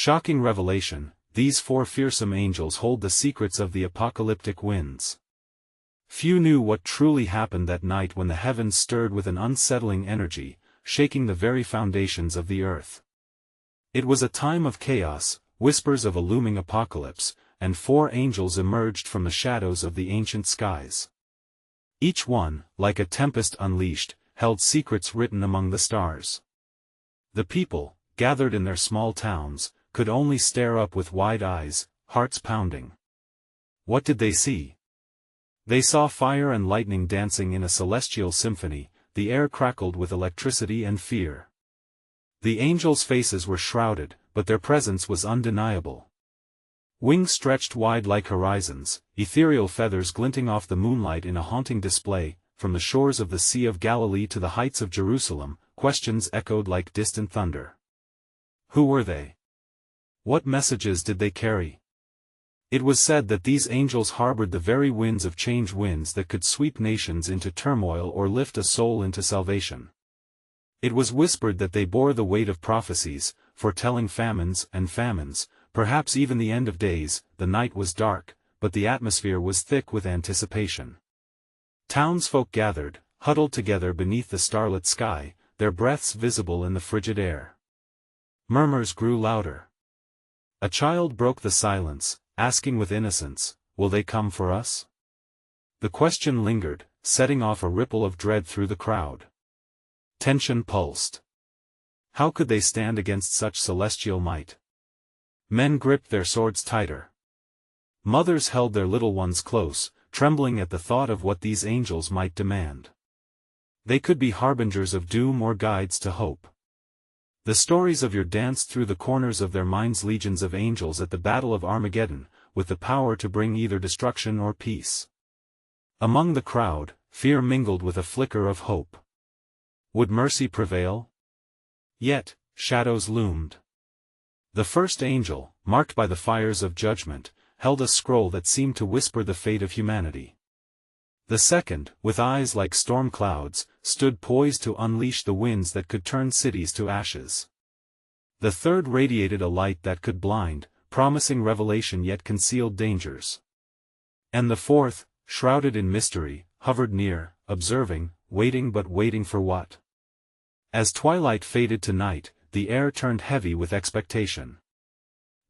Shocking revelation, these four fearsome angels hold the secrets of the apocalyptic winds. Few knew what truly happened that night when the heavens stirred with an unsettling energy, shaking the very foundations of the earth. It was a time of chaos, whispers of a looming apocalypse, and four angels emerged from the shadows of the ancient skies. Each one, like a tempest unleashed, held secrets written among the stars. The people, gathered in their small towns, could only stare up with wide eyes, hearts pounding. What did they see? They saw fire and lightning dancing in a celestial symphony, the air crackled with electricity and fear. The angels' faces were shrouded, but their presence was undeniable. Wings stretched wide like horizons, ethereal feathers glinting off the moonlight in a haunting display, from the shores of the Sea of Galilee to the heights of Jerusalem, questions echoed like distant thunder. Who were they? What messages did they carry? It was said that these angels harbored the very winds of change, winds that could sweep nations into turmoil or lift a soul into salvation. It was whispered that they bore the weight of prophecies, foretelling famines, perhaps even the end of days. The night was dark, but the atmosphere was thick with anticipation. Townsfolk gathered, huddled together beneath the starlit sky, their breaths visible in the frigid air. Murmurs grew louder. A child broke the silence, asking with innocence, "Will they come for us?" The question lingered, setting off a ripple of dread through the crowd. Tension pulsed. How could they stand against such celestial might? Men gripped their swords tighter. Mothers held their little ones close, trembling at the thought of what these angels might demand. They could be harbingers of doom or guides to hope. The stories of your danced through the corners of their minds, legions of angels at the Battle of Armageddon, with the power to bring either destruction or peace. Among the crowd, fear mingled with a flicker of hope. Would mercy prevail? Yet, shadows loomed. The first angel, marked by the fires of judgment, held a scroll that seemed to whisper the fate of humanity. The second, with eyes like storm clouds, stood poised to unleash the winds that could turn cities to ashes. The third radiated a light that could blind, promising revelation yet concealed dangers. And the fourth, shrouded in mystery, hovered near, observing, waiting, but waiting for what? As twilight faded to night, the air turned heavy with expectation.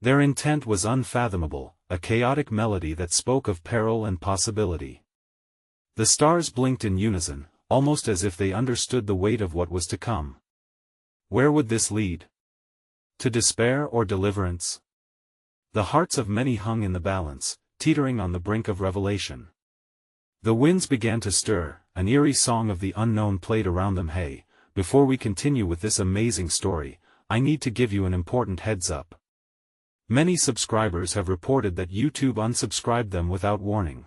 Their intent was unfathomable, a chaotic melody that spoke of peril and possibility. The stars blinked in unison, almost as if they understood the weight of what was to come. Where would this lead? To despair or deliverance? The hearts of many hung in the balance, teetering on the brink of revelation. The winds began to stir, an eerie song of the unknown played around them. Hey, before we continue with this amazing story, I need to give you an important heads up. Many subscribers have reported that YouTube unsubscribed them without warning.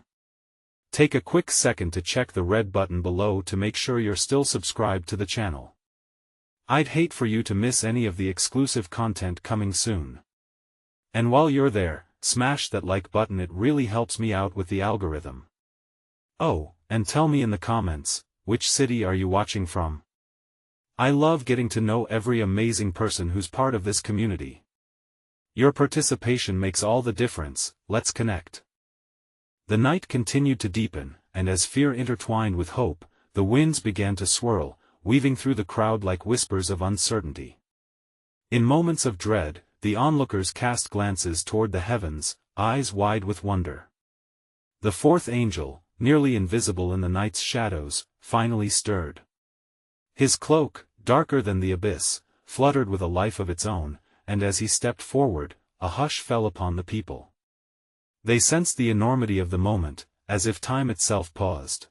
Take a quick second to check the red button below to make sure you're still subscribed to the channel. I'd hate for you to miss any of the exclusive content coming soon. And while you're there, smash that like button, it really helps me out with the algorithm. Oh, and tell me in the comments, which city are you watching from? I love getting to know every amazing person who's part of this community. Your participation makes all the difference. Let's connect. The night continued to deepen, and as fear intertwined with hope, the winds began to swirl, weaving through the crowd like whispers of uncertainty. In moments of dread, the onlookers cast glances toward the heavens, eyes wide with wonder. The fourth angel, nearly invisible in the night's shadows, finally stirred. His cloak, darker than the abyss, fluttered with a life of its own, and as he stepped forward, a hush fell upon the people. They sensed the enormity of the moment, as if time itself paused.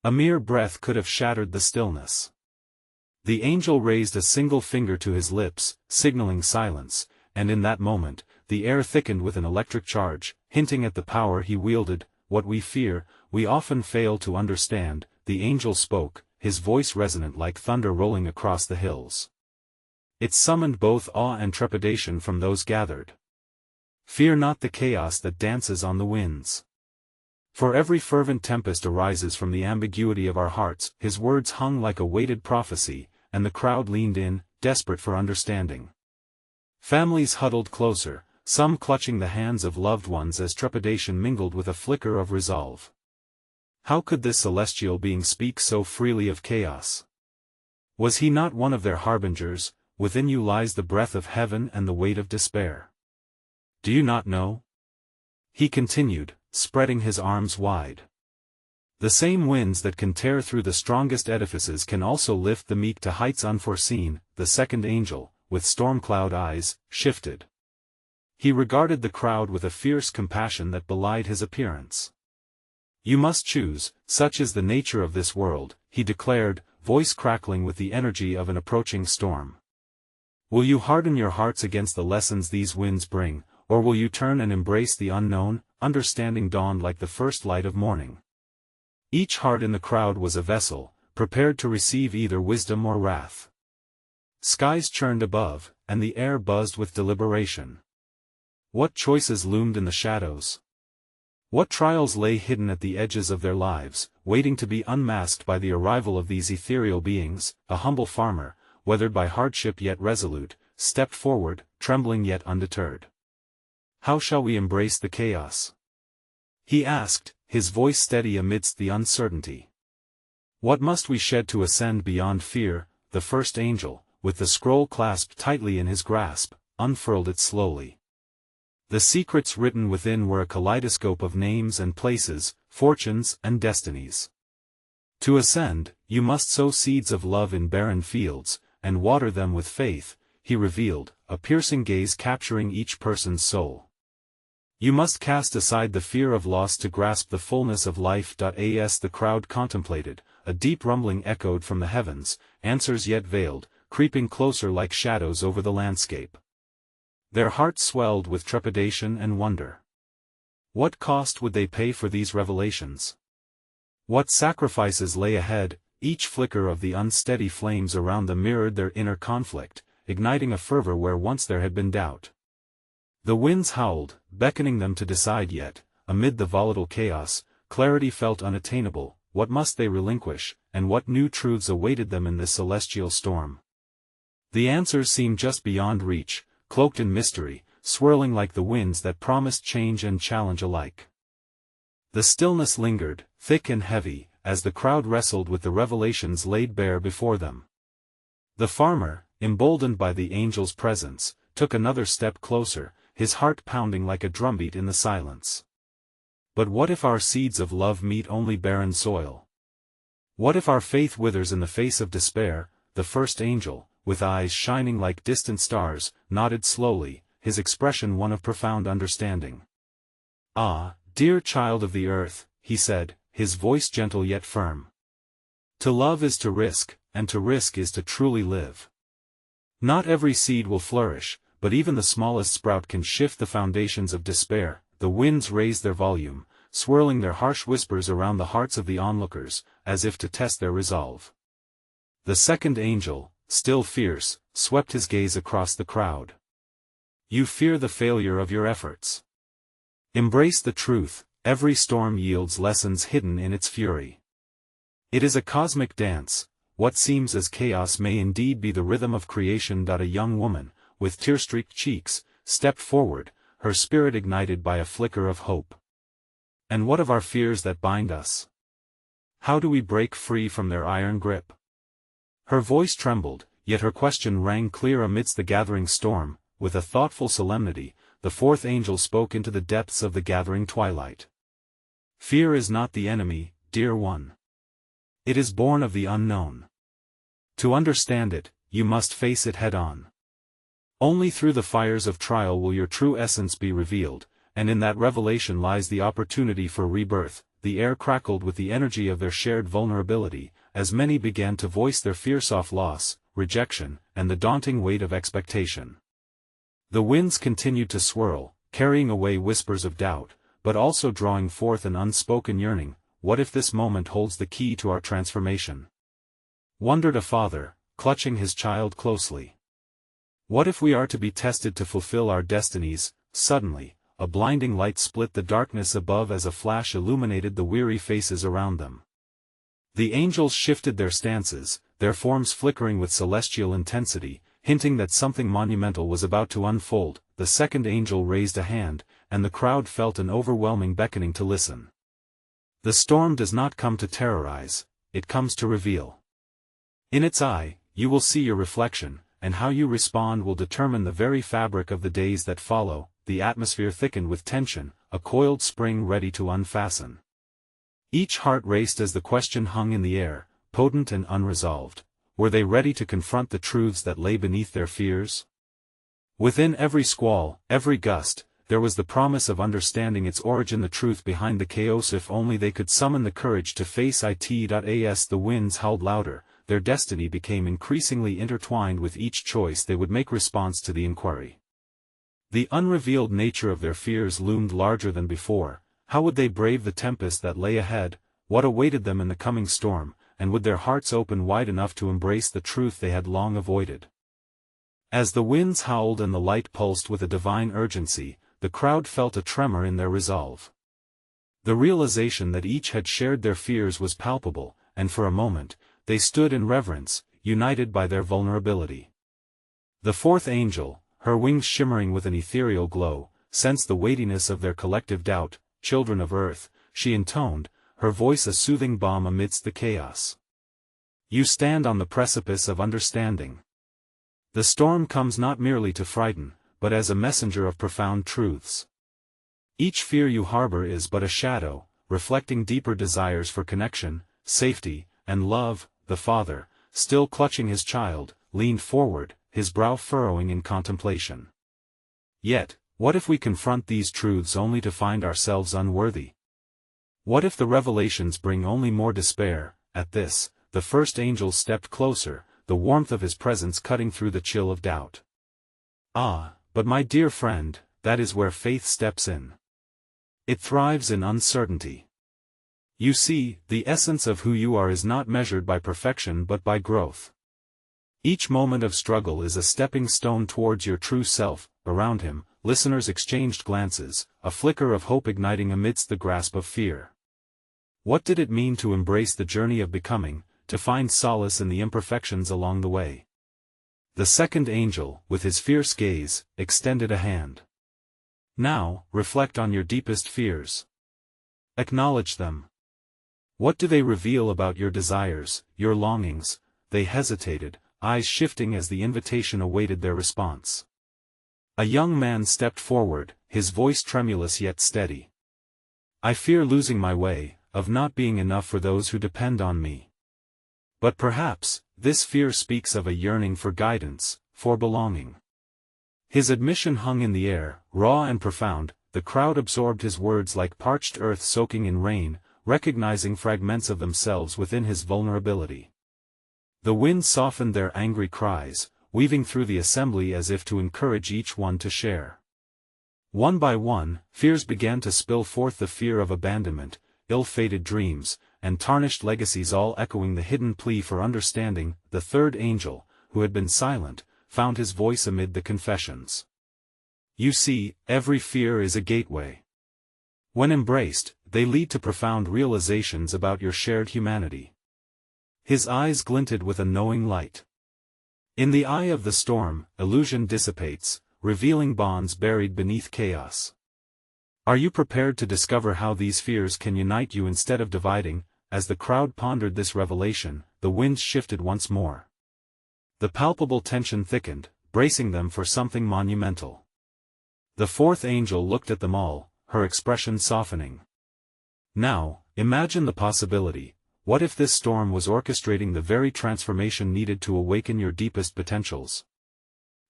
A mere breath could have shattered the stillness. The angel raised a single finger to his lips, signaling silence, and in that moment, the air thickened with an electric charge, hinting at the power he wielded. What we fear, we often fail to understand, the angel spoke, his voice resonant like thunder rolling across the hills. It summoned both awe and trepidation from those gathered. Fear not the chaos that dances on the winds. For every fervent tempest arises from the ambiguity of our hearts. His words hung like a weighted prophecy, and the crowd leaned in, desperate for understanding. Families huddled closer, some clutching the hands of loved ones as trepidation mingled with a flicker of resolve. How could this celestial being speak so freely of chaos? Was he not one of their harbingers? Within you lies the breath of heaven and the weight of despair. Do you not know? He continued, spreading his arms wide. The same winds that can tear through the strongest edifices can also lift the meek to heights unforeseen. The second angel, with storm-cloud eyes, shifted. He regarded the crowd with a fierce compassion that belied his appearance. You must choose, such is the nature of this world, he declared, voice crackling with the energy of an approaching storm. Will you harden your hearts against the lessons these winds bring, or will you turn and embrace the unknown? Understanding dawned like the first light of morning. Each heart in the crowd was a vessel, prepared to receive either wisdom or wrath. Skies churned above, and the air buzzed with deliberation. What choices loomed in the shadows? What trials lay hidden at the edges of their lives, waiting to be unmasked by the arrival of these ethereal beings? A humble farmer, weathered by hardship yet resolute, stepped forward, trembling yet undeterred. How shall we embrace the chaos? He asked, his voice steady amidst the uncertainty. What must we shed to ascend beyond fear? The first angel, with the scroll clasped tightly in his grasp, unfurled it slowly. The secrets written within were a kaleidoscope of names and places, fortunes and destinies. To ascend, you must sow seeds of love in barren fields, and water them with faith, he revealed, a piercing gaze capturing each person's soul. You must cast aside the fear of loss to grasp the fullness of life. As the crowd contemplated, a deep rumbling echoed from the heavens, answers yet veiled, creeping closer like shadows over the landscape. Their hearts swelled with trepidation and wonder. What cost would they pay for these revelations? What sacrifices lay ahead? Each flicker of the unsteady flames around them mirrored their inner conflict, igniting a fervor where once there had been doubt. The winds howled, beckoning them to decide yet, amid the volatile chaos, clarity felt unattainable. What must they relinquish, and what new truths awaited them in this celestial storm? The answers seemed just beyond reach, cloaked in mystery, swirling like the winds that promised change and challenge alike. The stillness lingered, thick and heavy, as the crowd wrestled with the revelations laid bare before them. The farmer, emboldened by the angel's presence, took another step closer, his heart pounding like a drumbeat in the silence. But what if our seeds of love meet only barren soil? What if our faith withers in the face of despair? The first angel, with eyes shining like distant stars, nodded slowly, his expression one of profound understanding. Ah, dear child of the earth, he said, his voice gentle yet firm. To love is to risk, and to risk is to truly live. Not every seed will flourish, but even the smallest sprout can shift the foundations of despair. The winds raised their volume, swirling their harsh whispers around the hearts of the onlookers, as if to test their resolve. The second angel, still fierce, swept his gaze across the crowd. You fear the failure of your efforts. Embrace the truth, every storm yields lessons hidden in its fury. It is a cosmic dance, what seems as chaos may indeed be the rhythm of creation. A young woman, with tear-streaked cheeks, stepped forward, her spirit ignited by a flicker of hope. And what of our fears that bind us? How do we break free from their iron grip? Her voice trembled, yet her question rang clear amidst the gathering storm. With a thoughtful solemnity, the fourth angel spoke into the depths of the gathering twilight. Fear is not the enemy, dear one. It is born of the unknown. To understand it, you must face it head-on. Only through the fires of trial will your true essence be revealed, and in that revelation lies the opportunity for rebirth. The air crackled with the energy of their shared vulnerability, as many began to voice their fears of loss, rejection, and the daunting weight of expectation. The winds continued to swirl, carrying away whispers of doubt, but also drawing forth an unspoken yearning. What if this moment holds the key to our transformation? Wondered a father, clutching his child closely. What if we are to be tested to fulfill our destinies? Suddenly, a blinding light split the darkness above as a flash illuminated the weary faces around them. The angels shifted their stances, their forms flickering with celestial intensity, hinting that something monumental was about to unfold. The second angel raised a hand, and the crowd felt an overwhelming beckoning to listen. The storm does not come to terrorize, it comes to reveal. In its eye, you will see your reflection, and how you respond will determine the very fabric of the days that follow. The atmosphere thickened with tension, a coiled spring ready to unfasten. Each heart raced as the question hung in the air, potent and unresolved. Were they ready to confront the truths that lay beneath their fears? Within every squall, every gust, there was the promise of understanding its origin, the truth behind the chaos. If only they could summon the courage to face it. As the winds howled louder, their destiny became increasingly intertwined with each choice they would make response to the inquiry. The unrevealed nature of their fears loomed larger than before. How would they brave the tempest that lay ahead? What awaited them in the coming storm, and would their hearts open wide enough to embrace the truth they had long avoided? As the winds howled and the light pulsed with a divine urgency, the crowd felt a tremor in their resolve. The realization that each had shared their fears was palpable, and for a moment, they stood in reverence, united by their vulnerability. The fourth angel, her wings shimmering with an ethereal glow, sensed the weightiness of their collective doubt. Children of Earth, she intoned, her voice a soothing balm amidst the chaos. You stand on the precipice of understanding. The storm comes not merely to frighten, but as a messenger of profound truths. Each fear you harbor is but a shadow, reflecting deeper desires for connection, safety, and love. The father, still clutching his child, leaned forward, his brow furrowing in contemplation. Yet, what if we confront these truths only to find ourselves unworthy? What if the revelations bring only more despair? At this, the first angel stepped closer, the warmth of his presence cutting through the chill of doubt. Ah, but my dear friend, that is where faith steps in. It thrives in uncertainty. You see, the essence of who you are is not measured by perfection but by growth. Each moment of struggle is a stepping stone towards your true self. Around him, listeners exchanged glances, a flicker of hope igniting amidst the grasp of fear. What did it mean to embrace the journey of becoming, to find solace in the imperfections along the way? The second angel, with his fierce gaze, extended a hand. Now, reflect on your deepest fears. Acknowledge them. What do they reveal about your desires, your longings? They hesitated, eyes shifting as the invitation awaited their response. A young man stepped forward, his voice tremulous yet steady. I fear losing my way, of not being enough for those who depend on me. But perhaps, this fear speaks of a yearning for guidance, for belonging. His admission hung in the air, raw and profound. The crowd absorbed his words like parched earth soaking in rain, recognizing fragments of themselves within his vulnerability. The wind softened their angry cries, weaving through the assembly as if to encourage each one to share. One by one, fears began to spill forth, the fear of abandonment, ill-fated dreams, and tarnished legacies, all echoing the hidden plea for understanding. The third angel, who had been silent, found his voice amid the confessions. You see, every fear is a gateway. When embraced, they lead to profound realizations about your shared humanity. His eyes glinted with a knowing light. In the eye of the storm, illusion dissipates, revealing bonds buried beneath chaos. Are you prepared to discover how these fears can unite you instead of dividing? As the crowd pondered this revelation, the winds shifted once more. The palpable tension thickened, bracing them for something monumental. The fourth angel looked at them all, her expression softening. Now, imagine the possibility. What if this storm was orchestrating the very transformation needed to awaken your deepest potentials?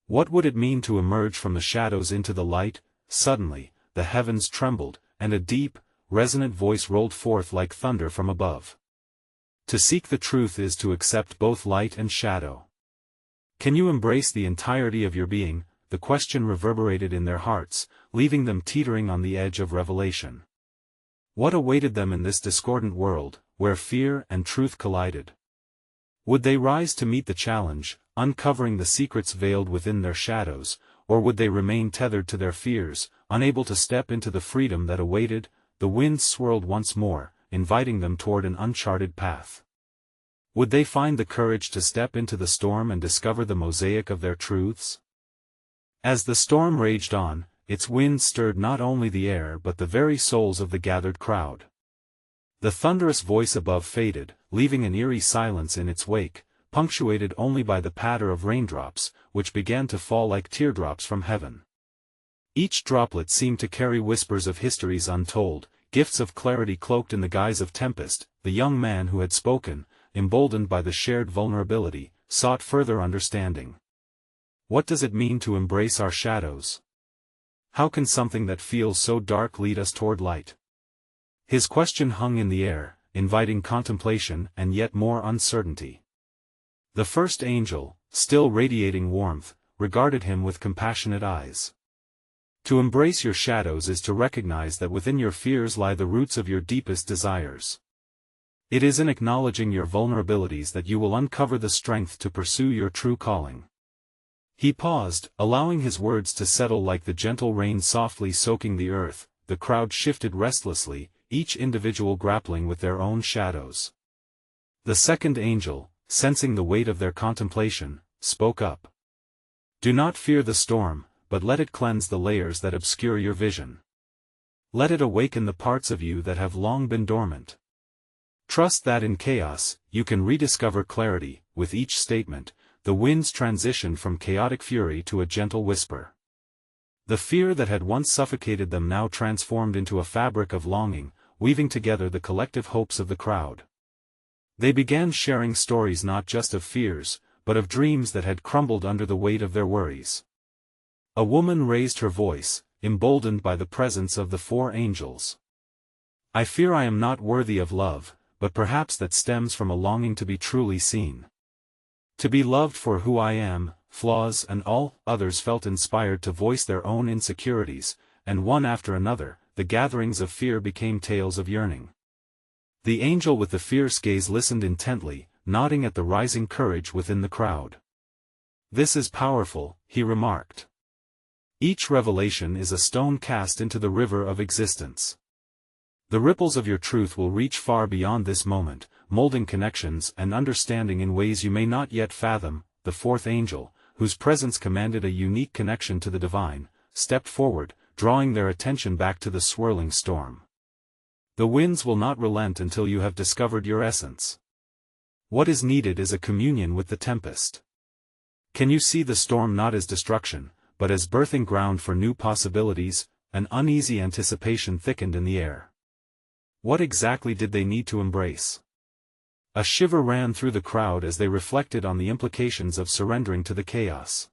What would it mean to emerge from the shadows into the light? Suddenly, the heavens trembled, and a deep, resonant voice rolled forth like thunder from above. To seek the truth is to accept both light and shadow. Can you embrace the entirety of your being? The question reverberated in their hearts, leaving them teetering on the edge of revelation. What awaited them in this discordant world, where fear and truth collided? Would they rise to meet the challenge, uncovering the secrets veiled within their shadows, or would they remain tethered to their fears, unable to step into the freedom that awaited? The winds swirled once more, inviting them toward an uncharted path. Would they find the courage to step into the storm and discover the mosaic of their truths? As the storm raged on, its winds stirred not only the air but the very souls of the gathered crowd. The thunderous voice above faded, leaving an eerie silence in its wake, punctuated only by the patter of raindrops, which began to fall like teardrops from heaven. Each droplet seemed to carry whispers of histories untold, gifts of clarity cloaked in the guise of tempest. The young man who had spoken, emboldened by the shared vulnerability, sought further understanding. What does it mean to embrace our shadows? How can something that feels so dark lead us toward light? His question hung in the air, inviting contemplation and yet more uncertainty. The first angel, still radiating warmth, regarded him with compassionate eyes. To embrace your shadows is to recognize that within your fears lie the roots of your deepest desires. It is in acknowledging your vulnerabilities that you will uncover the strength to pursue your true calling. He paused, allowing his words to settle like the gentle rain softly soaking the earth. The crowd shifted restlessly, each individual grappling with their own shadows. The second angel, sensing the weight of their contemplation, spoke up. Do not fear the storm, but let it cleanse the layers that obscure your vision. Let it awaken the parts of you that have long been dormant. Trust that in chaos, you can rediscover clarity. With each statement, the winds transitioned from chaotic fury to a gentle whisper. The fear that had once suffocated them now transformed into a fabric of longing, weaving together the collective hopes of the crowd. They began sharing stories not just of fears, but of dreams that had crumbled under the weight of their worries. A woman raised her voice, emboldened by the presence of the four angels. I fear I am not worthy of love, but perhaps that stems from a longing to be truly seen. To be loved for who I am, flaws and all. Others felt inspired to voice their own insecurities, and one after another, the gatherings of fear became tales of yearning. The angel with the fierce gaze listened intently, nodding at the rising courage within the crowd. This is powerful, he remarked. Each revelation is a stone cast into the river of existence. The ripples of your truth will reach far beyond this moment, molding connections and understanding in ways you may not yet fathom. The fourth angel, whose presence commanded a unique connection to the divine, stepped forward, drawing their attention back to the swirling storm. The winds will not relent until you have discovered your essence. What is needed is a communion with the tempest. Can you see the storm not as destruction, but as birthing ground for new possibilities? An uneasy anticipation thickened in the air. What exactly did they need to embrace? A shiver ran through the crowd as they reflected on the implications of surrendering to the chaos.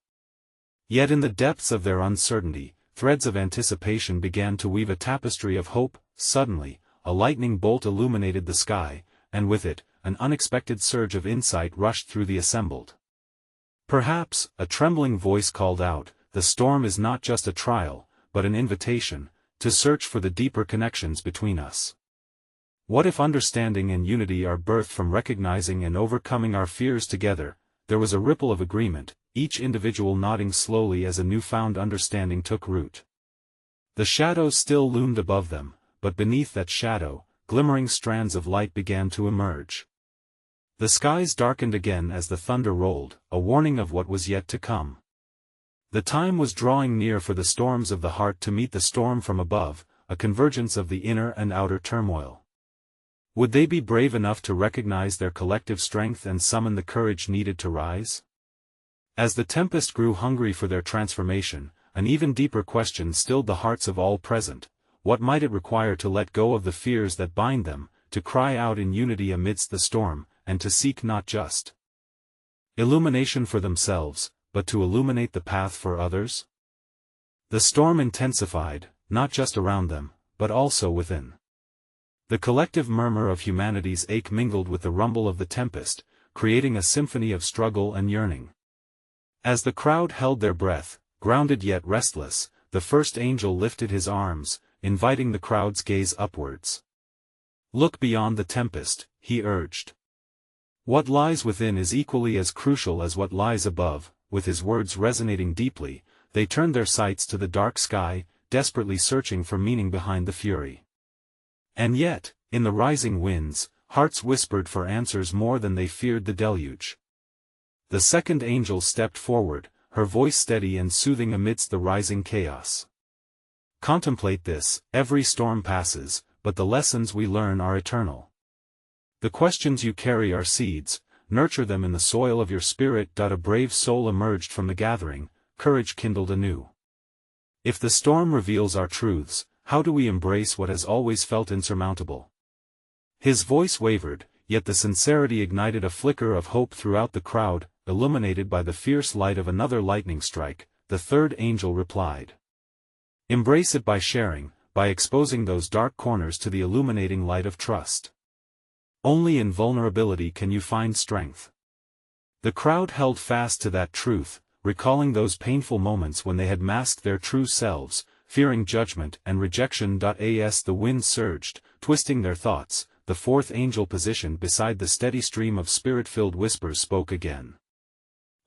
Yet in the depths of their uncertainty, threads of anticipation began to weave a tapestry of hope. Suddenly, a lightning bolt illuminated the sky, and with it, an unexpected surge of insight rushed through the assembled. Perhaps, a trembling voice called out, the storm is not just a trial, but an invitation, to search for the deeper connections between us. What if understanding and unity are birthed from recognizing and overcoming our fears together? There was a ripple of agreement, each individual nodding slowly as a newfound understanding took root. The shadows still loomed above them, but beneath that shadow, glimmering strands of light began to emerge. The skies darkened again as the thunder rolled, a warning of what was yet to come. The time was drawing near for the storms of the heart to meet the storm from above, a convergence of the inner and outer turmoil. Would they be brave enough to recognize their collective strength and summon the courage needed to rise? As the tempest grew hungry for their transformation, an even deeper question stilled the hearts of all present. What might it require to let go of the fears that bind them, to cry out in unity amidst the storm, and to seek not just illumination for themselves, but to illuminate the path for others? The storm intensified, not just around them, but also within. The collective murmur of humanity's ache mingled with the rumble of the tempest, creating a symphony of struggle and yearning. As the crowd held their breath, grounded yet restless, the first angel lifted his arms, inviting the crowd's gaze upwards. Look beyond the tempest, he urged. What lies within is equally as crucial as what lies above. With his words resonating deeply, they turned their sights to the dark sky, desperately searching for meaning behind the fury. And yet, in the rising winds, hearts whispered for answers more than they feared the deluge. The second angel stepped forward, her voice steady and soothing amidst the rising chaos. Contemplate this: every storm passes, but the lessons we learn are eternal. The questions you carry are seeds, nurture them in the soil of your spirit. A brave soul emerged from the gathering, courage kindled anew. If the storm reveals our truths, how do we embrace what has always felt insurmountable? His voice wavered, yet the sincerity ignited a flicker of hope throughout the crowd. Illuminated by the fierce light of another lightning strike, the third angel replied. Embrace it by sharing, by exposing those dark corners to the illuminating light of trust. Only in vulnerability can you find strength. The crowd held fast to that truth, recalling those painful moments when they had masked their true selves, fearing judgment and rejection. As the wind surged, twisting their thoughts, the fourth angel positioned beside the steady stream of spirit-filled whispers spoke again.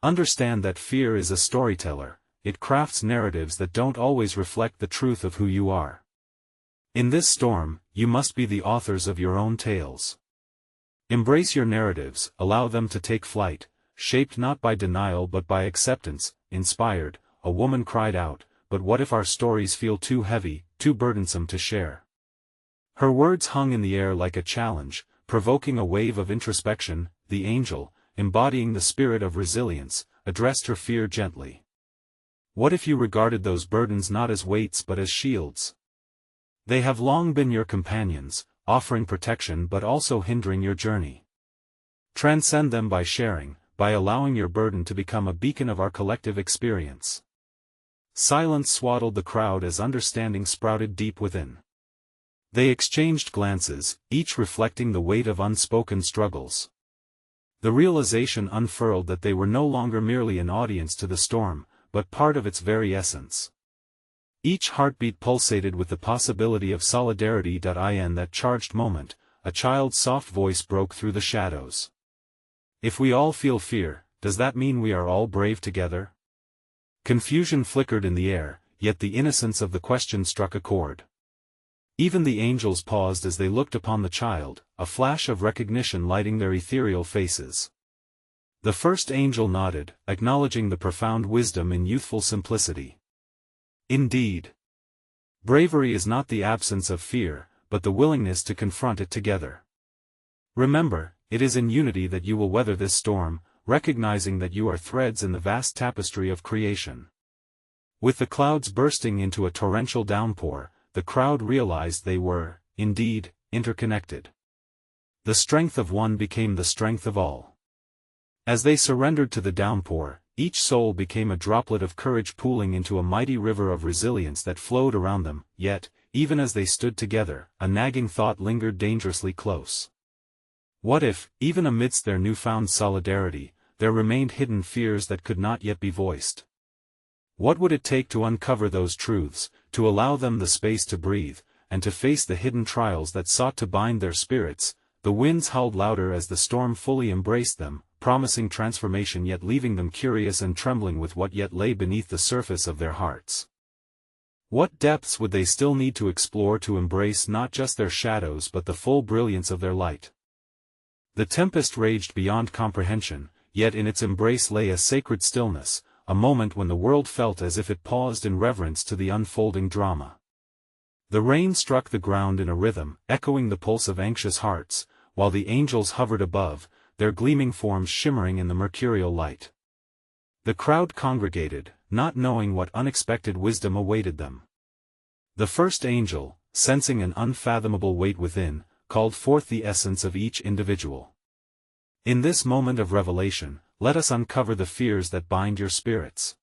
Understand that fear is a storyteller. It crafts narratives that don't always reflect the truth of who you are. In this storm, you must be the authors of your own tales. Embrace your narratives, allow them to take flight, shaped not by denial but by acceptance. Inspired, a woman cried out, but what if our stories feel too heavy, too burdensome to share? Her words hung in the air like a challenge, provoking a wave of introspection. The angel, embodying the spirit of resilience, addressed her fear gently. What if you regarded those burdens not as weights but as shields? They have long been your companions, offering protection but also hindering your journey. Transcend them by sharing, by allowing your burden to become a beacon of our collective experience. Silence swaddled the crowd as understanding sprouted deep within. They exchanged glances, each reflecting the weight of unspoken struggles. The realization unfurled that they were no longer merely an audience to the storm, but part of its very essence. Each heartbeat pulsated with the possibility of solidarity. In that charged moment, a child's soft voice broke through the shadows. If we all feel fear, does that mean we are all brave together? Confusion flickered in the air, yet the innocence of the question struck a chord. Even the angels paused as they looked upon the child, a flash of recognition lighting their ethereal faces. The first angel nodded, acknowledging the profound wisdom in youthful simplicity. Indeed, bravery is not the absence of fear, but the willingness to confront it together. Remember, it is in unity that you will weather this storm, recognizing that you are threads in the vast tapestry of creation. With the clouds bursting into a torrential downpour, the crowd realized they were, indeed, interconnected. The strength of one became the strength of all. As they surrendered to the downpour, each soul became a droplet of courage pooling into a mighty river of resilience that flowed around them. Yet, even as they stood together, a nagging thought lingered dangerously close. What if, even amidst their newfound solidarity, there remained hidden fears that could not yet be voiced? What would it take to uncover those truths, to allow them the space to breathe, and to face the hidden trials that sought to bind their spirits? The winds howled louder as the storm fully embraced them, promising transformation yet leaving them curious and trembling with what yet lay beneath the surface of their hearts. What depths would they still need to explore to embrace not just their shadows but the full brilliance of their light? The tempest raged beyond comprehension, yet in its embrace lay a sacred stillness, a moment when the world felt as if it paused in reverence to the unfolding drama. The rain struck the ground in a rhythm, echoing the pulse of anxious hearts, while the angels hovered above, their gleaming forms shimmering in the mercurial light. The crowd congregated, not knowing what unexpected wisdom awaited them. The first angel, sensing an unfathomable weight within, called forth the essence of each individual. In this moment of revelation, let us uncover the fears that bind your spirits.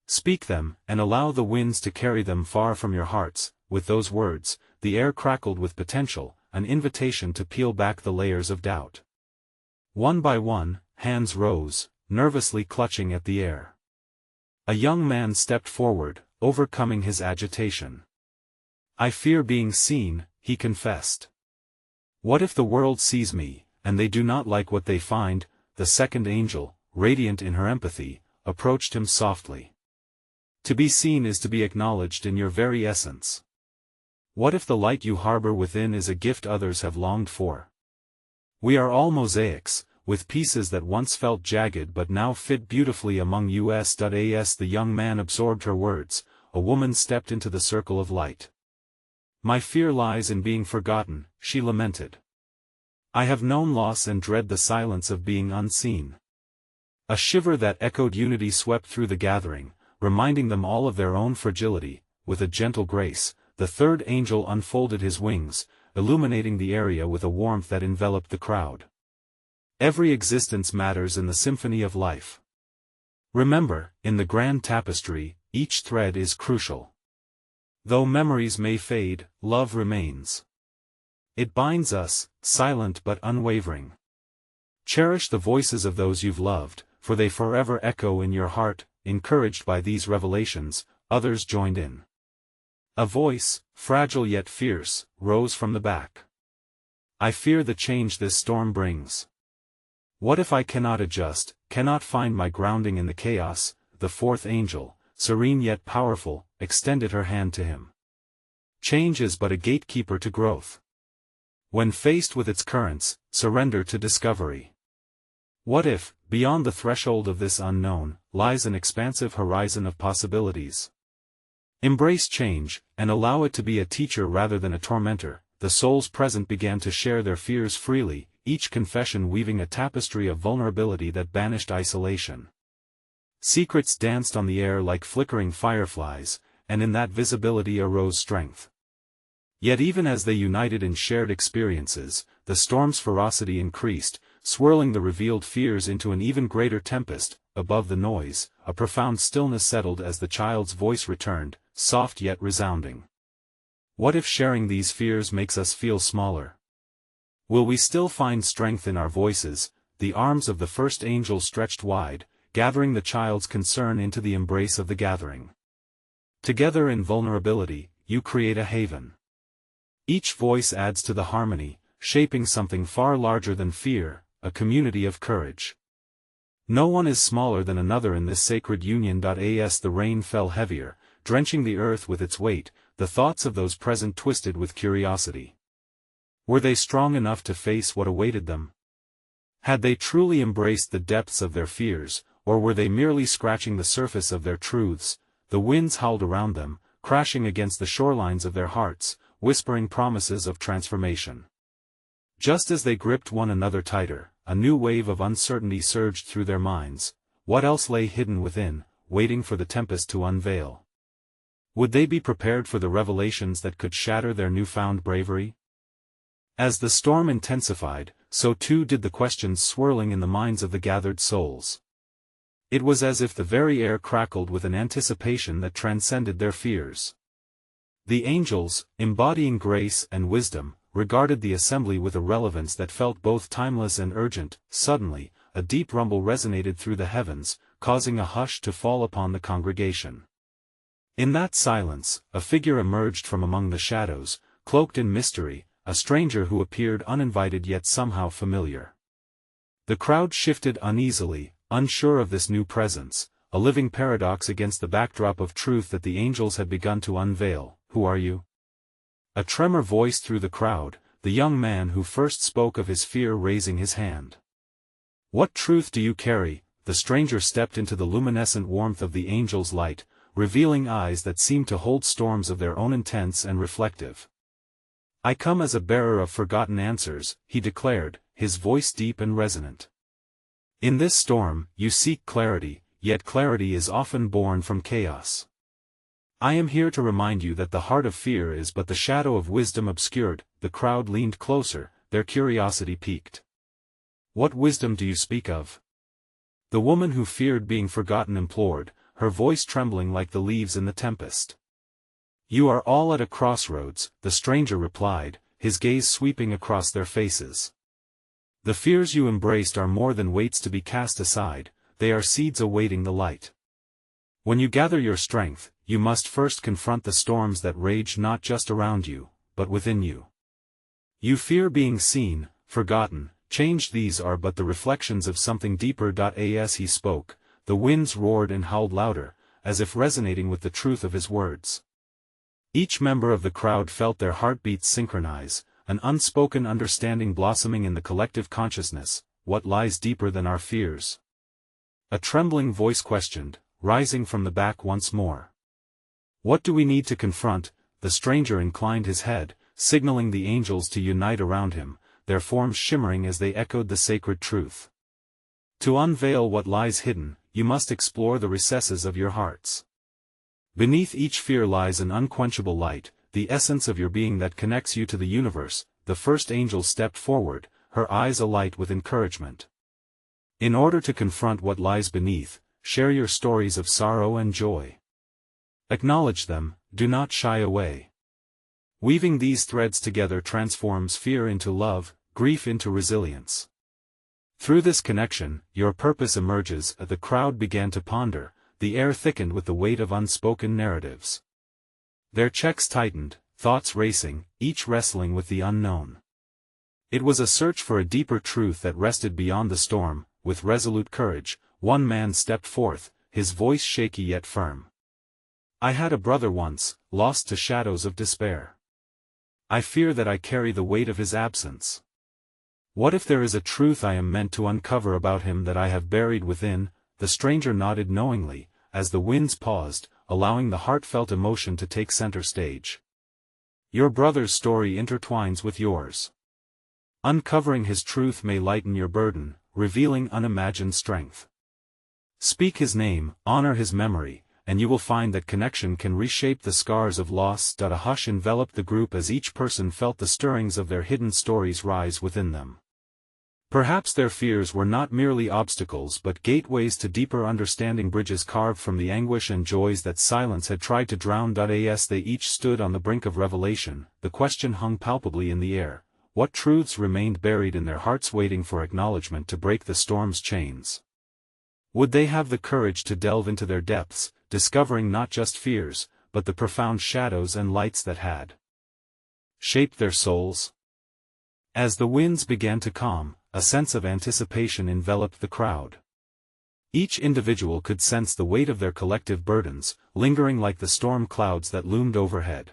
Speak them, and allow the winds to carry them far from your hearts. With those words, the air crackled with potential, an invitation to peel back the layers of doubt. One by one, hands rose, nervously clutching at the air. A young man stepped forward, overcoming his agitation. "I fear being seen," he confessed. "What if the world sees me, and they do not like what they find?" The second angel, radiant in her empathy, approached him softly. "To be seen is to be acknowledged in your very essence. What if the light you harbor within is a gift others have longed for? We are all mosaics, with pieces that once felt jagged but now fit beautifully among us. As the young man absorbed her words, a woman stepped into the circle of light. My fear lies in being forgotten, she lamented. I have known loss and dread the silence of being unseen. A shiver that echoed unity swept through the gathering, reminding them all of their own fragility. With a gentle grace, the third angel unfolded his wings, illuminating the area with a warmth that enveloped the crowd. Every existence matters in the symphony of life. Remember, in the grand tapestry, each thread is crucial. Though memories may fade, love remains. It binds us, silent but unwavering. Cherish the voices of those you've loved, for they forever echo in your heart. Encouraged by these revelations, others joined in. A voice, fragile yet fierce, rose from the back. I fear the change this storm brings. What if I cannot adjust, cannot find my grounding in the chaos? The fourth angel, serene yet powerful, extended her hand to him. Change is but a gatekeeper to growth. When faced with its currents, surrender to discovery. What if, beyond the threshold of this unknown, lies an expansive horizon of possibilities? Embrace change, and allow it to be a teacher rather than a tormentor. The souls present began to share their fears freely, each confession weaving a tapestry of vulnerability that banished isolation. Secrets danced on the air like flickering fireflies, and in that visibility arose strength. Yet even as they united in shared experiences, the storm's ferocity increased, swirling the revealed fears into an even greater tempest. Above the noise, a profound stillness settled as the child's voice returned, soft yet resounding. What if sharing these fears makes us feel smaller? Will we still find strength in our voices? The arms of the first angel stretched wide, gathering the child's concern into the embrace of the gathering. Together in vulnerability, you create a haven. Each voice adds to the harmony, shaping something far larger than fear, a community of courage. No one is smaller than another in this sacred union. As the rain fell heavier, drenching the earth with its weight, the thoughts of those present twisted with curiosity. Were they strong enough to face what awaited them? Had they truly embraced the depths of their fears, or were they merely scratching the surface of their truths? The winds howled around them, crashing against the shorelines of their hearts, whispering promises of transformation. Just as they gripped one another tighter, a new wave of uncertainty surged through their minds. What else lay hidden within, waiting for the tempest to unveil? Would they be prepared for the revelations that could shatter their newfound bravery? As the storm intensified, so too did the questions swirling in the minds of the gathered souls. It was as if the very air crackled with an anticipation that transcended their fears. The angels, embodying grace and wisdom, regarded the assembly with a relevance that felt both timeless and urgent. Suddenly, a deep rumble resonated through the heavens, causing a hush to fall upon the congregation. In that silence, a figure emerged from among the shadows, cloaked in mystery, a stranger who appeared uninvited yet somehow familiar. The crowd shifted uneasily, unsure of this new presence, a living paradox against the backdrop of truth that the angels had begun to unveil. Who are you? A tremor voiced through the crowd, the young man who first spoke of his fear raising his hand. What truth do you carry? The stranger stepped into the luminescent warmth of the angel's light, revealing eyes that seemed to hold storms of their own, intense and reflective. I come as a bearer of forgotten answers, he declared, his voice deep and resonant. In this storm, you seek clarity, yet clarity is often born from chaos. I am here to remind you that the heart of fear is but the shadow of wisdom obscured. The crowd leaned closer, their curiosity piqued. What wisdom do you speak of? The woman who feared being forgotten implored, her voice trembling like the leaves in the tempest. You are all at a crossroads, the stranger replied, his gaze sweeping across their faces. The fears you embraced are more than weights to be cast aside, they are seeds awaiting the light. When you gather your strength, you must first confront the storms that rage not just around you, but within you. You fear being seen, forgotten, changed. These are but the reflections of something deeper. As he spoke, the winds roared and howled louder, as if resonating with the truth of his words. Each member of the crowd felt their heartbeats synchronize, an unspoken understanding blossoming in the collective consciousness. What lies deeper than our fears? A trembling voice questioned, rising from the back once more. What do we need to confront? The stranger inclined his head, signaling the angels to unite around him, their forms shimmering as they echoed the sacred truth. To unveil what lies hidden, you must explore the recesses of your hearts. Beneath each fear lies an unquenchable light, the essence of your being that connects you to the universe. The first angel stepped forward, her eyes alight with encouragement. In order to confront what lies beneath, share your stories of sorrow and joy. Acknowledge them, do not shy away. Weaving these threads together transforms fear into love, grief into resilience. Through this connection, your purpose emerges. The crowd began to ponder, the air thickened with the weight of unspoken narratives. Their checks tightened, thoughts racing, each wrestling with the unknown. It was a search for a deeper truth that rested beyond the storm. With resolute courage, one man stepped forth, his voice shaky yet firm. I had a brother once, lost to shadows of despair. I fear that I carry the weight of his absence. What if there is a truth I am meant to uncover about him that I have buried within? The stranger nodded knowingly, as the winds paused, allowing the heartfelt emotion to take center stage. Your brother's story intertwines with yours. Uncovering his truth may lighten your burden, revealing unimagined strength. Speak his name, honor his memory, and you will find that connection can reshape the scars of loss. A hush enveloped the group as each person felt the stirrings of their hidden stories rise within them. Perhaps their fears were not merely obstacles but gateways to deeper understanding, bridges carved from the anguish and joys that silence had tried to drown. As they each stood on the brink of revelation, the question hung palpably in the air. What truths remained buried in their hearts waiting for acknowledgement to break the storm's chains? Would they have the courage to delve into their depths, discovering not just fears, but the profound shadows and lights that had shaped their souls? As the winds began to calm, a sense of anticipation enveloped the crowd. Each individual could sense the weight of their collective burdens, lingering like the storm clouds that loomed overhead.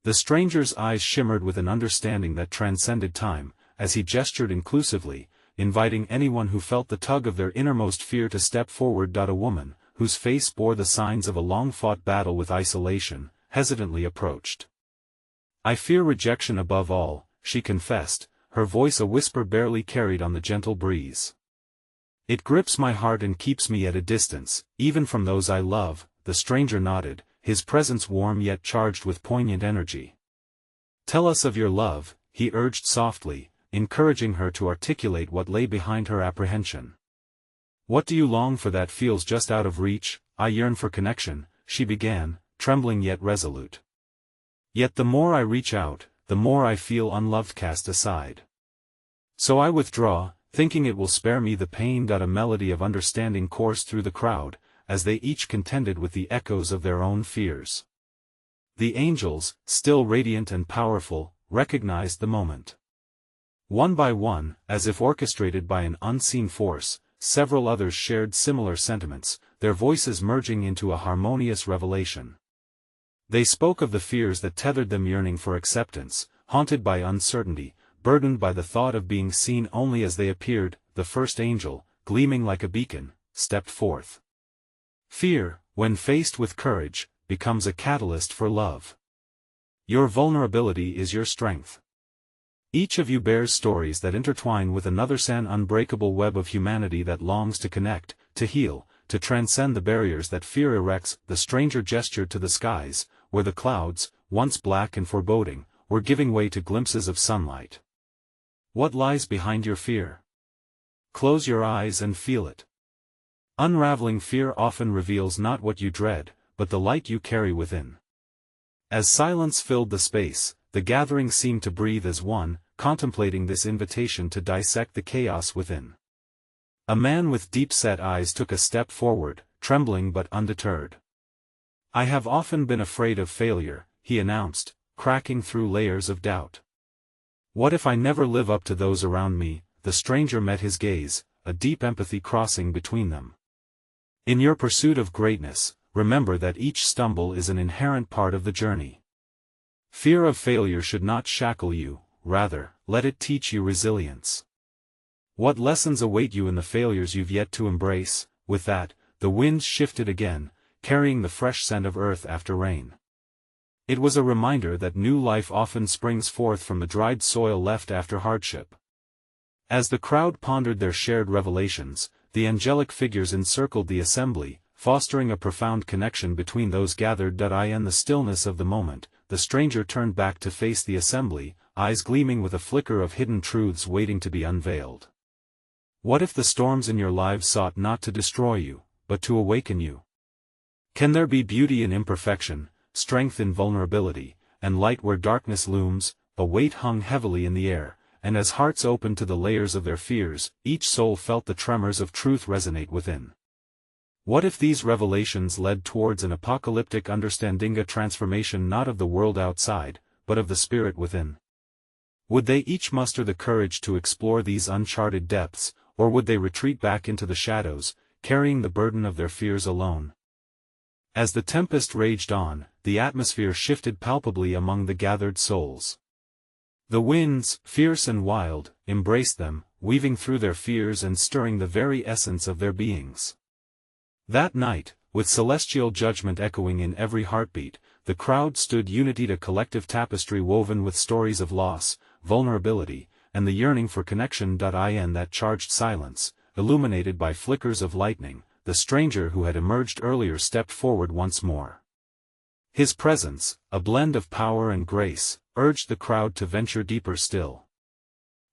The stranger's eyes shimmered with an understanding that transcended time, as he gestured inclusively, inviting anyone who felt the tug of their innermost fear to step forward. A woman, whose face bore the signs of a long-fought battle with isolation, hesitantly approached. I fear rejection above all, she confessed, her voice a whisper barely carried on the gentle breeze. It grips my heart and keeps me at a distance, even from those I love. The stranger nodded, his presence warm yet charged with poignant energy. Tell us of your love, he urged softly, encouraging her to articulate what lay behind her apprehension. What do you long for that feels just out of reach? I yearn for connection, she began, trembling yet resolute. Yet the more I reach out, the more I feel unloved, cast aside. So I withdraw, thinking it will spare me the pain. A melody of understanding coursed through the crowd, as they each contended with the echoes of their own fears. The angels, still radiant and powerful, recognized the moment. One by one, as if orchestrated by an unseen force, several others shared similar sentiments, their voices merging into a harmonious revelation. They spoke of the fears that tethered them, yearning for acceptance, haunted by uncertainty, burdened by the thought of being seen only as they appeared. The first angel, gleaming like a beacon, stepped forth. Fear, when faced with courage, becomes a catalyst for love. Your vulnerability is your strength. Each of you bears stories that intertwine with another's, an unbreakable web of humanity that longs to connect, to heal, to transcend the barriers that fear erects. The stranger gestured to the skies, where the clouds, once black and foreboding, were giving way to glimpses of sunlight. What lies behind your fear? Close your eyes and feel it. Unraveling fear often reveals not what you dread, but the light you carry within. As silence filled the space, the gathering seemed to breathe as one, contemplating this invitation to dissect the chaos within. A man with deep-set eyes took a step forward, trembling but undeterred. I have often been afraid of failure, he announced, cracking through layers of doubt. What if I never live up to those around me? The stranger met his gaze, a deep empathy crossing between them. In your pursuit of greatness, remember that each stumble is an inherent part of the journey. Fear of failure should not shackle you, rather, let it teach you resilience. What lessons await you in the failures you've yet to embrace? With that, the winds shifted again, carrying the fresh scent of earth after rain. It was a reminder that new life often springs forth from the dried soil left after hardship. As the crowd pondered their shared revelations, the angelic figures encircled the assembly, fostering a profound connection between those gathered. In the stillness of the moment, the stranger turned back to face the assembly, eyes gleaming with a flicker of hidden truths waiting to be unveiled. What if the storms in your lives sought not to destroy you, but to awaken you? Can there be beauty in imperfection, strength in vulnerability, and light where darkness looms? A weight hung heavily in the air, and as hearts opened to the layers of their fears, each soul felt the tremors of truth resonate within. What if these revelations led towards an apocalyptic understanding, a transformation not of the world outside, but of the spirit within? Would they each muster the courage to explore these uncharted depths, or would they retreat back into the shadows, carrying the burden of their fears alone? As the tempest raged on, the atmosphere shifted palpably among the gathered souls. The winds, fierce and wild, embraced them, weaving through their fears and stirring the very essence of their beings. That night, with celestial judgment echoing in every heartbeat, the crowd stood united, a collective tapestry woven with stories of loss, vulnerability, and the yearning for connection. In that charged silence, illuminated by flickers of lightning, the stranger who had emerged earlier stepped forward once more. His presence, a blend of power and grace, urged the crowd to venture deeper still.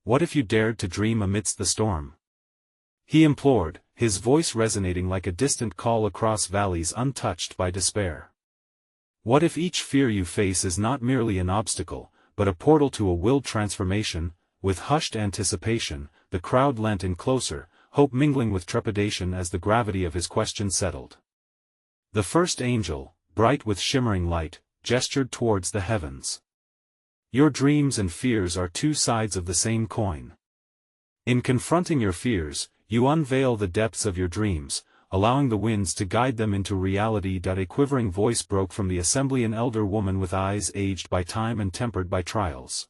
What if you dared to dream amidst the storm? He implored, his voice resonating like a distant call across valleys untouched by despair. What if each fear you face is not merely an obstacle, but a portal to a willed transformation? With hushed anticipation, the crowd leant in closer, hope mingling with trepidation as the gravity of his question settled. The first angel, bright with shimmering light, gestured towards the heavens. Your dreams and fears are two sides of the same coin. In confronting your fears, you unveil the depths of your dreams, allowing the winds to guide them into reality. A quivering voice broke from the assembly, an elder woman with eyes aged by time and tempered by trials.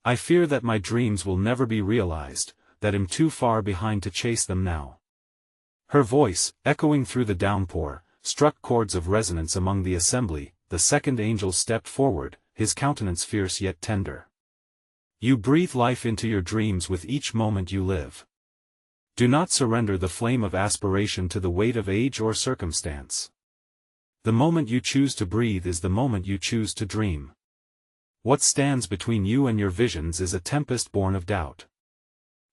I fear that my dreams will never be realized, that I'm too far behind to chase them now. Her voice, echoing through the downpour, struck chords of resonance among the assembly. The second angel stepped forward, his countenance fierce yet tender. You breathe life into your dreams with each moment you live. Do not surrender the flame of aspiration to the weight of age or circumstance. The moment you choose to breathe is the moment you choose to dream. What stands between you and your visions is a tempest born of doubt.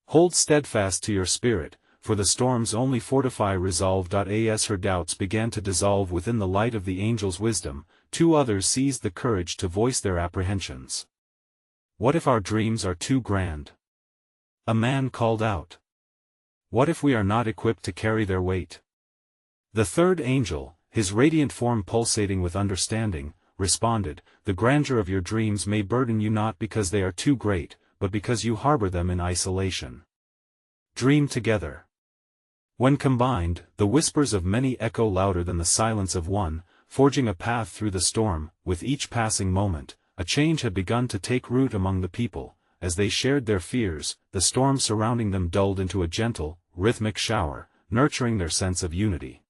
Hold steadfast to your spirit, for the storms only fortify resolve. As her doubts began to dissolve within the light of the angel's wisdom, two others seized the courage to voice their apprehensions. What if our dreams are too grand? A man called out. What if we are not equipped to carry their weight? The third angel, his radiant form pulsating with understanding, responded, the grandeur of your dreams may burden you not because they are too great, but because you harbor them in isolation. Dream together. When combined, the whispers of many echo louder than the silence of one, forging a path through the storm. With each passing moment, a change had begun to take root among the people. As they shared their fears, the storm surrounding them dulled into a gentle, rhythmic shower, nurturing their sense of unity.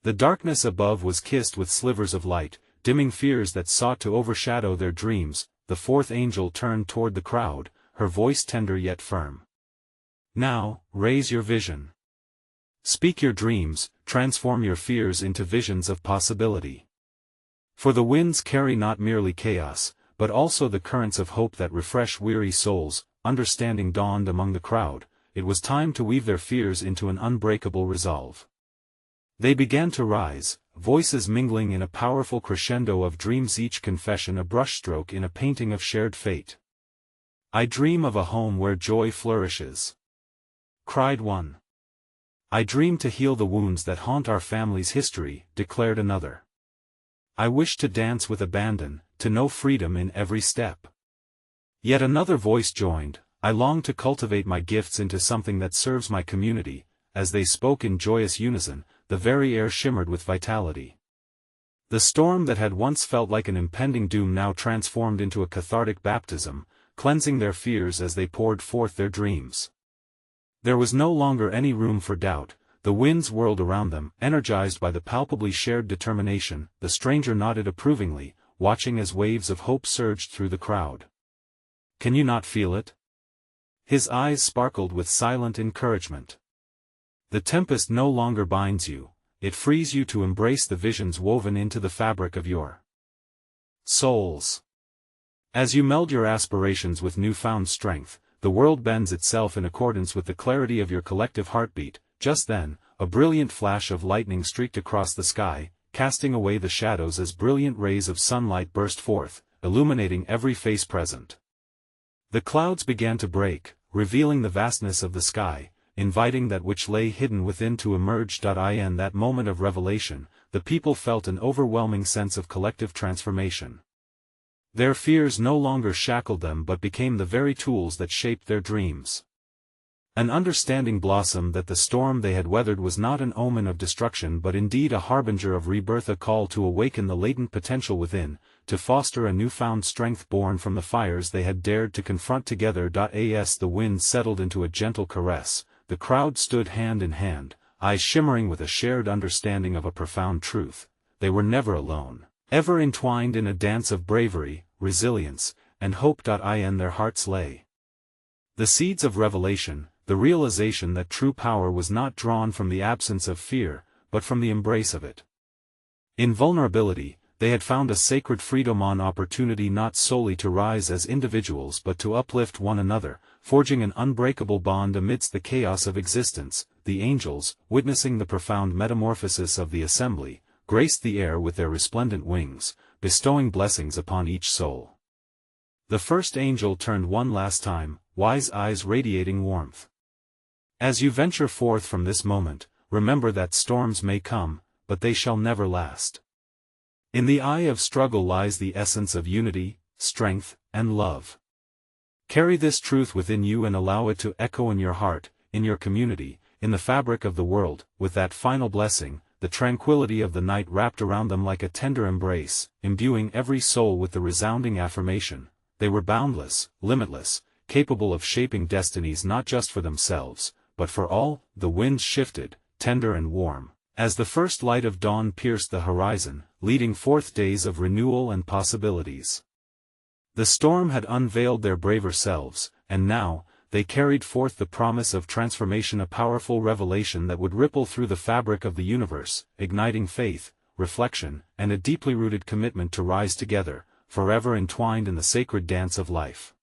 The darkness above was kissed with slivers of light, dimming fears that sought to overshadow their dreams. The fourth angel turned toward the crowd, her voice tender yet firm. Now, raise your vision. Speak your dreams, transform your fears into visions of possibility. For the winds carry not merely chaos, but also the currents of hope that refresh weary souls. Understanding dawned among the crowd. It was time to weave their fears into an unbreakable resolve. They began to rise, voices mingling in a powerful crescendo of dreams, each confession a brushstroke in a painting of shared fate. I dream of a home where joy flourishes, cried one. I dream to heal the wounds that haunt our family's history, declared another. I wish to dance with abandon, to know freedom in every step. Yet another voice joined, I long to cultivate my gifts into something that serves my community. As they spoke in joyous unison, the very air shimmered with vitality. The storm that had once felt like an impending doom now transformed into a cathartic baptism. cleansing their fears as they poured forth their dreams. There was no longer any room for doubt. The winds whirled around them, energized by the palpably shared determination. The stranger nodded approvingly, watching as waves of hope surged through the crowd. "Can you not feel it?" His eyes sparkled with silent encouragement. "The tempest no longer binds you, it frees you to embrace the visions woven into the fabric of your souls. As you meld your aspirations with newfound strength, the world bends itself in accordance with the clarity of your collective heartbeat." Just then, a brilliant flash of lightning streaked across the sky, casting away the shadows as brilliant rays of sunlight burst forth, illuminating every face present. The clouds began to break, revealing the vastness of the sky, inviting that which lay hidden within to emerge. In that moment of revelation, the people felt an overwhelming sense of collective transformation. Their fears no longer shackled them but became the very tools that shaped their dreams. An understanding blossomed that the storm they had weathered was not an omen of destruction but indeed a harbinger of rebirth, a call to awaken the latent potential within, to foster a newfound strength born from the fires they had dared to confront together. As the wind settled into a gentle caress, the crowd stood hand in hand, eyes shimmering with a shared understanding of a profound truth: they were never alone, ever entwined in a dance of bravery, resilience, and hope. In their hearts lay the seeds of revelation, the realization that true power was not drawn from the absence of fear, but from the embrace of it. In vulnerability, they had found a sacred freedom, an opportunity not solely to rise as individuals but to uplift one another, forging an unbreakable bond amidst the chaos of existence. The angels, witnessing the profound metamorphosis of the assembly, graced the air with their resplendent wings, bestowing blessings upon each soul. The first angel turned one last time, wise eyes radiating warmth. "As you venture forth from this moment, remember that storms may come, but they shall never last. In the eye of struggle lies the essence of unity, strength, and love. Carry this truth within you and allow it to echo in your heart, in your community, in the fabric of the world." With that final blessing, the tranquility of the night wrapped around them like a tender embrace, imbuing every soul with the resounding affirmation: they were boundless, limitless, capable of shaping destinies not just for themselves, but for all. The winds shifted, tender and warm, as the first light of dawn pierced the horizon, leading forth days of renewal and possibilities. The storm had unveiled their braver selves, and now, they carried forth the promise of transformation, a powerful revelation that would ripple through the fabric of the universe, igniting faith, reflection, and a deeply rooted commitment to rise together, forever entwined in the sacred dance of life.